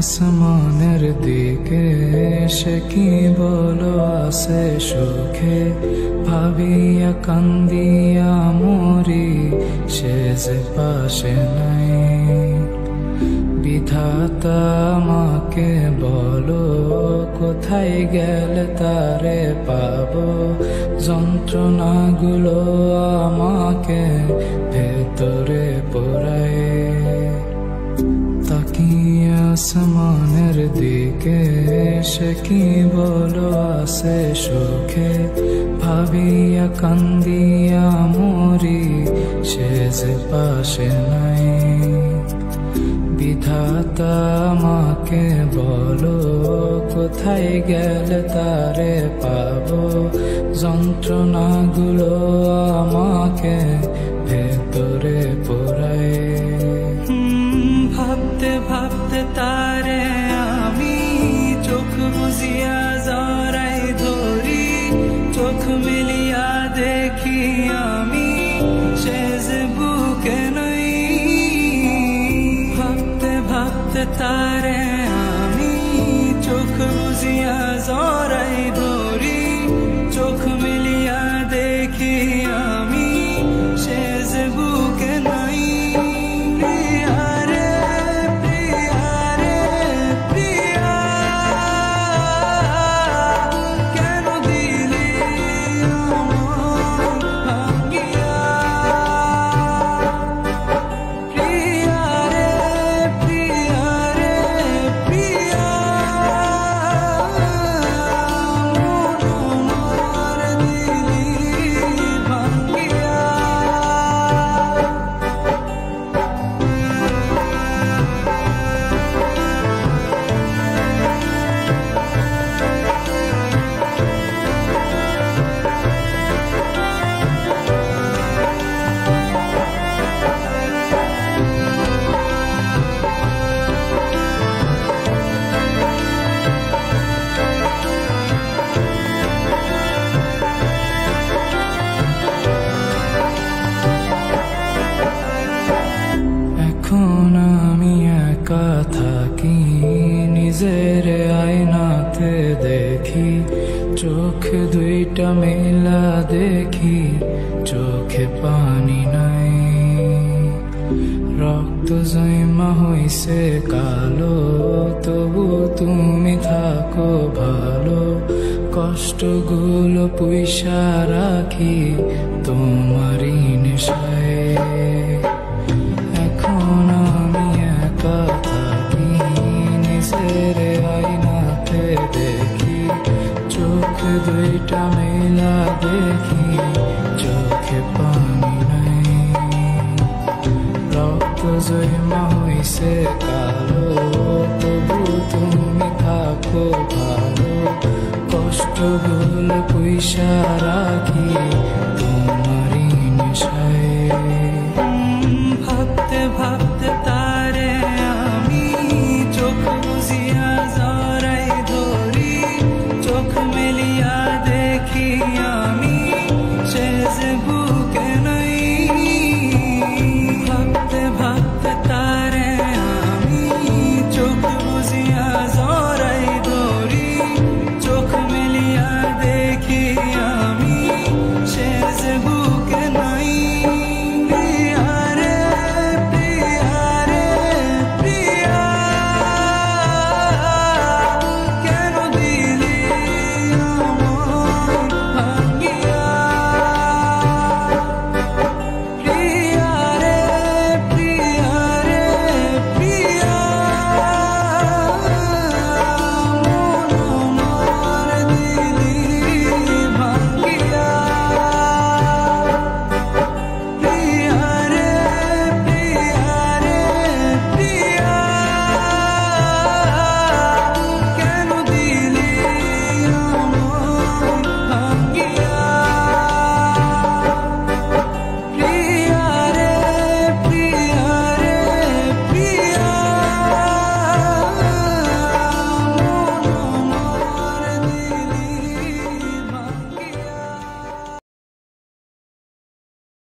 আসমানের দিকে সে কি বলো আসে সুখে, ভাবিয়া কান্দিয়া মরি সে যে পাশে নাই। বিধাতা আমাকে বলো কোথায় গেলে তারে পাবো, যন্ত্রণাগুলো আমাকে ভেতরে পোড়ায়। তাকিয়ে আসমানের দিকে সে কি বলো আসে সুখে, ভাবিয়া কান্দিয়া মরি সে যে পাশে নাই। বিধাতা আমাকে বলো কোথায় গেলে তারে পাবো, যন্ত্রণাগুলো আমাকে ভেতরে পোড়ায়। ভাবতে ভাবতে তারে আমি চোখ বুঝিয়া জড়াই ধরি, চোখ মিলিয়া দেখি আমি সে যে বুকে নাই। ভাবতে ভাবতে তারে আমি চোখ বুঝিয়া জড়াই ধরি, চোখ মিলিয়া দেখি আমি সে যে বুকে নাই। এখন আমি একা থাকি, নিজের আয়নাতে দেখি, চোখ দুইটা মেলা দেখি, চোখে পানি নাই। রক্ত জমা হইছে কালো, তবু তুমি থাকো ভালো, কষ্টগুলো পুইসা রাখি তোমারই নেশায়। এখন আমি একা থাকি, নিজের আয়নাতে দেখি, চোখ দুইটা মেলা দেখি, চোখে পানি নাই। রক্ত জমা হইছে কালো, তবু তুমি থাকো ভালো, কষ্টগুলো পুইসা রাখি তোমারই নেশায়। ভাবতে ভাবতে